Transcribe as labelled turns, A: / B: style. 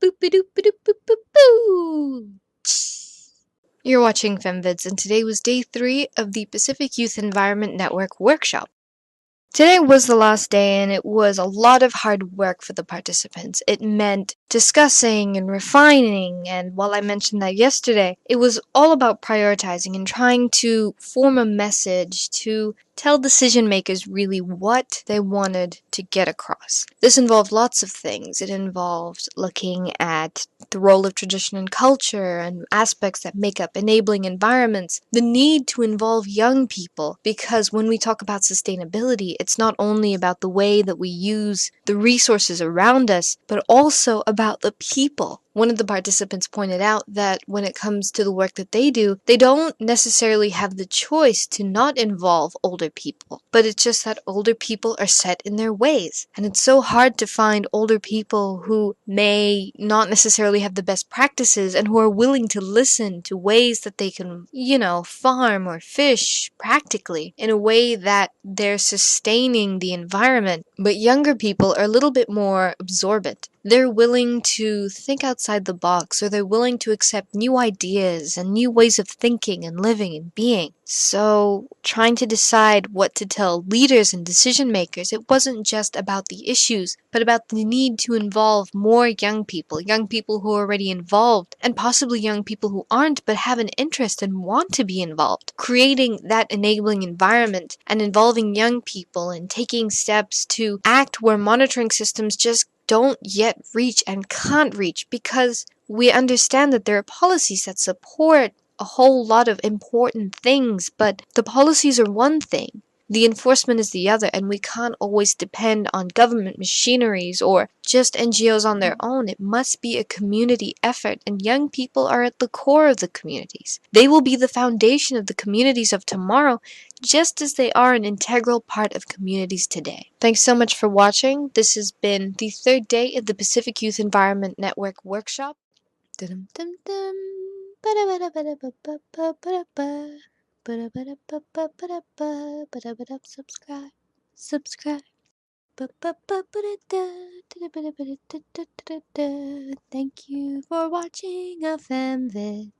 A: Boop-a-doop-a-doop-boop-boop-boo. You're watching FemVids, and today was day 3 of the Pacific Youth Environment Network workshop. Today was the last day, and it was a lot of hard work for the participants. It meant discussing and refining, and while I mentioned that yesterday, it was all about prioritizing and trying to form a message to tell decision makers really what they wanted to get across. This involved lots of things. It involved looking at the role of tradition and culture and aspects that make up enabling environments, the need to involve young people, because when we talk about sustainability, it's not only about the way that we use the resources around us, but also about the people. One of the participants pointed out that when it comes to the work that they do, they don't necessarily have the choice to not involve older people, but it's just that older people are set in their ways. And it's so hard to find older people who may not necessarily have the best practices and who are willing to listen to ways that they can, farm or fish practically in a way that they're sustaining the environment. But younger people are a little bit more absorbent. They're willing to think outside the box, or they're willing to accept new ideas and new ways of thinking and living and being. So, trying to decide what to tell leaders and decision makers, it wasn't just about the issues, but about the need to involve more young people who are already involved, and possibly young people who aren't but have an interest and want to be involved. Creating that enabling environment and involving young people and taking steps to act where monitoring systems just don't yet reach and can't reach, because we understand that there are policies that support a whole lot of important things, but the policies are one thing, the enforcement is the other, and we can't always depend on government machineries or just NGOs on their own. It must be a community effort, and young people are at the core of the communities. They will be the foundation of the communities of tomorrow, just as they are an integral part of communities today. Thanks so much for watching. This has been the 3rd day of the Pacific Youth Environment Network workshop. Dum-dum-dum-dum. Subscribe. Thank you for watching a FemVid.